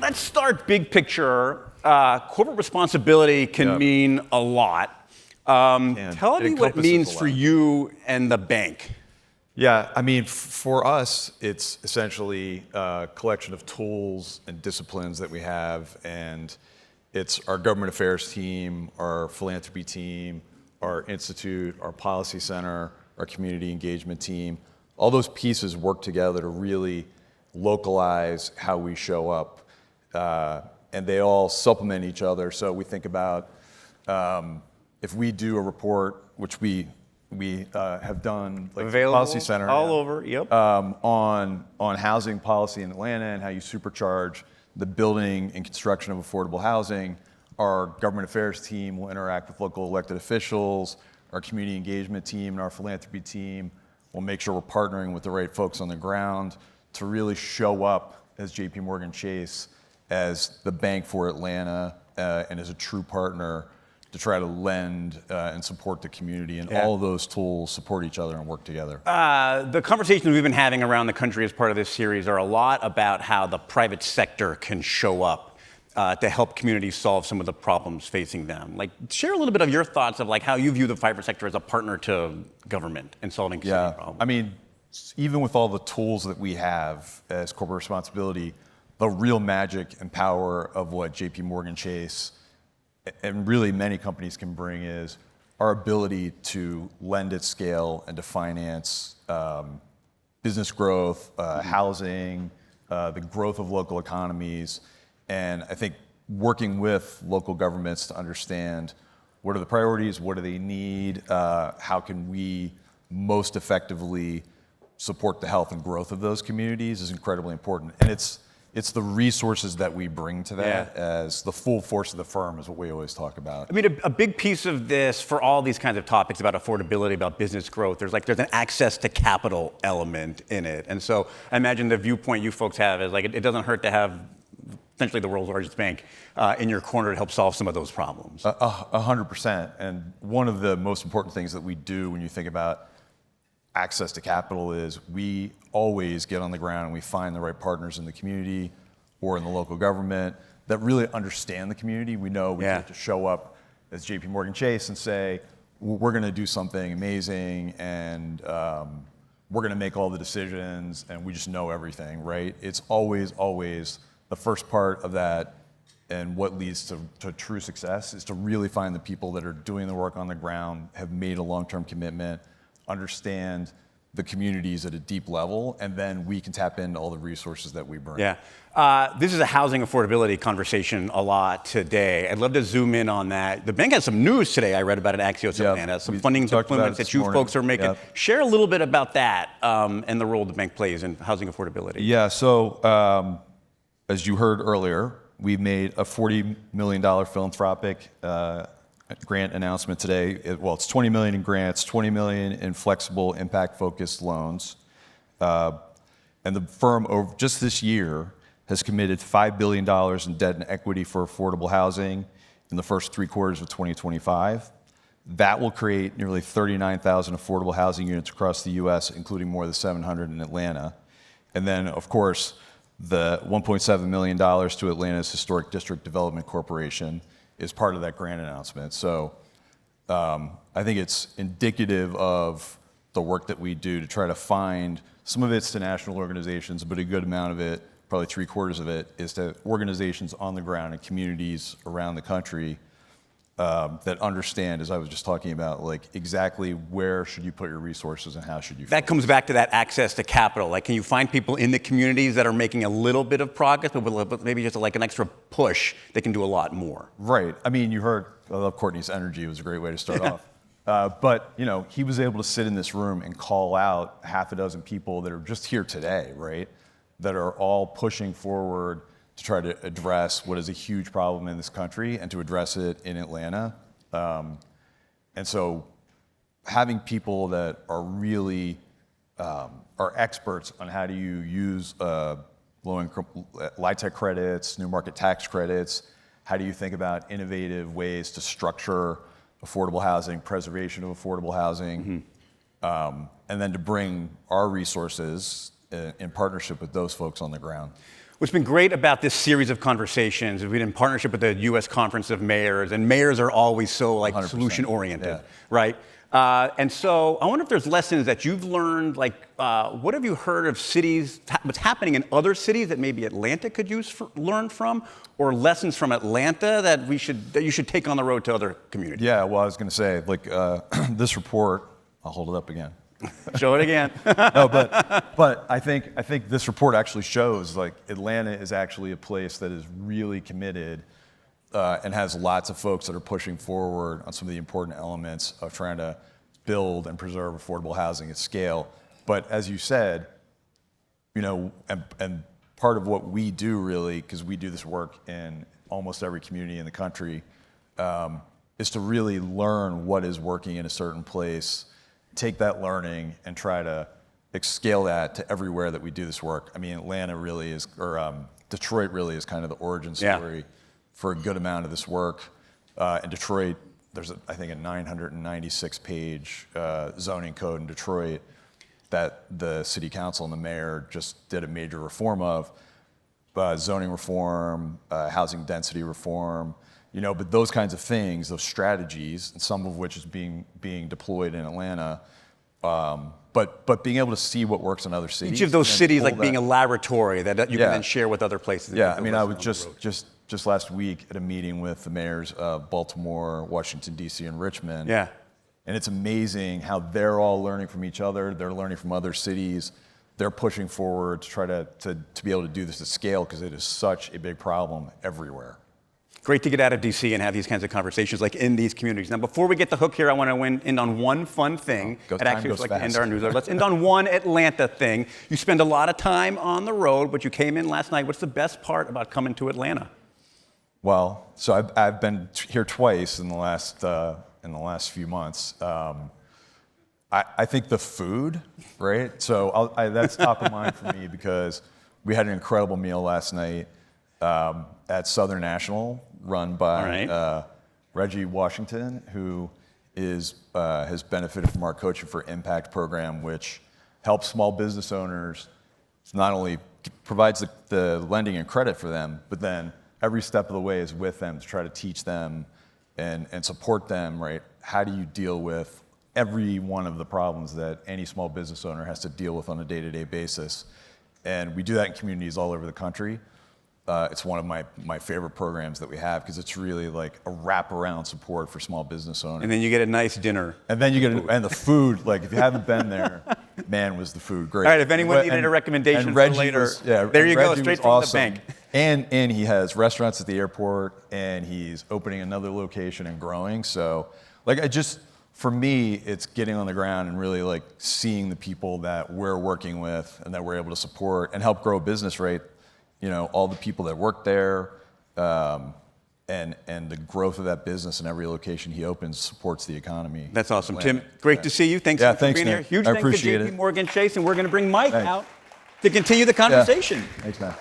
let's start big picture. Corporate responsibility can mean a lot. Tell me what it means for you and the bank. Yeah, I mean, for us, it's essentially a collection of tools and disciplines that we have, and it's our government affairs team, our philanthropy team, our institute, our policy center, our community engagement team. All those pieces work together to really localize how we show up, and they all supplement each other. So we think about if we do a report, which we have done, like available policy center all over, yep, on housing policy in Atlanta and how you supercharge the building and construction of affordable housing. Our government affairs team will interact with local elected officials. Our community engagement team and our philanthropy team will make sure we're partnering with the right folks on the ground to really show up as JPMorganChase, as the bank for Atlanta, and as a true partner to try to lend and support the community. And all of those tools support each other and work together. The conversations we've been having around the country as part of this series are a lot about how the private sector can show up to help communities solve some of the problems facing them. Like, share a little bit of your thoughts of like how you view the private sector as a partner to government in solving city problems. I mean, even with all the tools that we have as corporate responsibility, the real magic and power of what JPMorganChase and really many companies can bring is our ability to lend at scale and to finance business growth, housing, the growth of local economies. And I think working with local governments to understand what are the priorities, what do they need, how can we most effectively support the health and growth of those communities is incredibly important. And it's the resources that we bring to that as the full force of the firm is what we always talk about. I mean, a big piece of this for all these kinds of topics about affordability, about business growth, there's an access to capital element in it. And so I imagine the viewpoint you folks have is like, it doesn't hurt to have essentially the world's largest bank in your corner to help solve some of those problems. 100%. And one of the most important things that we do when you think about access to capital is we always get on the ground and we find the right partners in the community or in the local government that really understand the community. We know we have to show up as JPMorganChase and say, we're going to do something amazing and we're going to make all the decisions and we just know everything, right? It's always the first part of that, and what leads to true success is to really find the people that are doing the work on the ground, have made a long-term commitment, understand the communities at a deep level, and then we can tap into all the resources that we bring. Yeah. This is a housing affordability conversation a lot today. I'd love to zoom in on that. The bank has some news today I read about at Axios Atlanta, some funding deployments that you folks are making. Share a little bit about that and the role the bank plays in housing affordability. Yeah, so as you heard earlier, we made a $40 million philanthropic grant announcement today. It's $20 million in grants, $20 million in flexible impact-focused loans. And the firm, just this year, has committed $5 billion in debt and equity for affordable housing in the first 3 quarters of 2025. That will create nearly 39,000 affordable housing units across the U.S., including more than 700 in Atlanta. And then, of course, the $1.7 million to Atlanta's Historic District Development Corporation is part of that grant announcement. So I think it's indicative of the work that we do to try to find, some of it's to national organizations, but a good amount of it, probably 3/4 of it, is to organizations on the ground and communities around the country that understand, as I was just talking about, like exactly where should you put your resources and how should you. That comes back to that access to capital. Like, can you find people in the communities that are making a little bit of progress, but maybe just like an extra push, they can do a lot more? Right. I mean, you heard, I love Courtney's energy. It was a great way to start off. But he was able to sit in this room and call out 6 people that are just here today, right? That are all pushing forward to try to address what is a huge problem in this country and to address it in Atlanta. And so having people that are really are experts on how do you use low-income LIHTC credits, new market tax credits, how do you think about innovative ways to structure affordable housing, preservation of affordable housing, and then to bring our resources in partnership with those folks on the ground. What's been great about this series of conversations is we've been in partnership with the U.S. Conference of Mayors, and mayors are always so like 100%. solution-oriented, Yeah. right? And so I wonder if there's lessons that you've learned, like what have you heard of cities, what's happening in other cities that maybe Atlanta could learn from, or lessons from Atlanta that you should take on the road to other communities? Yeah, well, I was going to say, like, this report, I'll hold it up again. Show it again. No, but I think this report actually shows, like, Atlanta is actually a place that is really committed and has lots of folks that are pushing forward on some of the important elements of trying to build and preserve affordable housing at scale. But as you said, you know, and part of what we do really, because we do this work in almost every community in the country, is to really learn what is working in a certain place, take that learning and try to scale that to everywhere that we do this work. I mean, Atlanta really is, or Detroit really is kind of the origin story for a good amount of this work. In Detroit, there's, I think, a 996-page zoning code in Detroit that the city council and the mayor just did a major reform of, zoning reform, housing density reform, you know, but those kinds of things, those strategies, and some of which is being deployed in Atlanta, but being able to see what works in other cities. Each of those cities like being a laboratory that you can then share with other places. Yeah, I mean, I was just last week at a meeting with the mayors of Baltimore, Washington, D.C., and Richmond. Yeah. And it's amazing how they're all learning from each other. They're learning from other cities. They're pushing forward to try to be able to do this at scale because it is such a big problem everywhere. Great to get out of D.C. and have these kinds of conversations like in these communities. Now, before we get the hook here, I want to end on one fun thing. Time goes like fast. to end our newsletter. Let's end on one Atlanta thing. You spend a lot of time on the road, but you came in last night. What's the best part about coming to Atlanta? Well, so I've been here twice in the last few months. I think the food, right? So that's top of mind for me because we had an incredible meal last night at Southern National, run by Reggie Washington, who has benefited from our Coaching for Impact program, which helps small business owners, not only provides the lending and credit for them, but then every step of the way is with them to try to teach them and support them, right? How do you deal with every one of the problems that any small business owner has to deal with on a day-to-day basis? And we do that in communities all over the country. It's one of my favorite programs that we have because it's really like a wraparound support for small business owners. And then you get a nice dinner. And then you get and the food, like if you haven't been there, man, was the food great. All right, if anyone needed a recommendation for later, there you go, straight from the bank. And he has restaurants at the airport, and he's opening another location and growing. So, like, for me, it's getting on the ground and really like seeing the people that we're working with and that we're able to support and help grow a business, right? You know, all the people that work there, and the growth of that business in every location he opens supports the economy. That's awesome. Tim, great to see you. Thanks for being here. Huge thanks to JPMorganChase, and we're going to bring Mike out to continue the conversation. Thanks, man.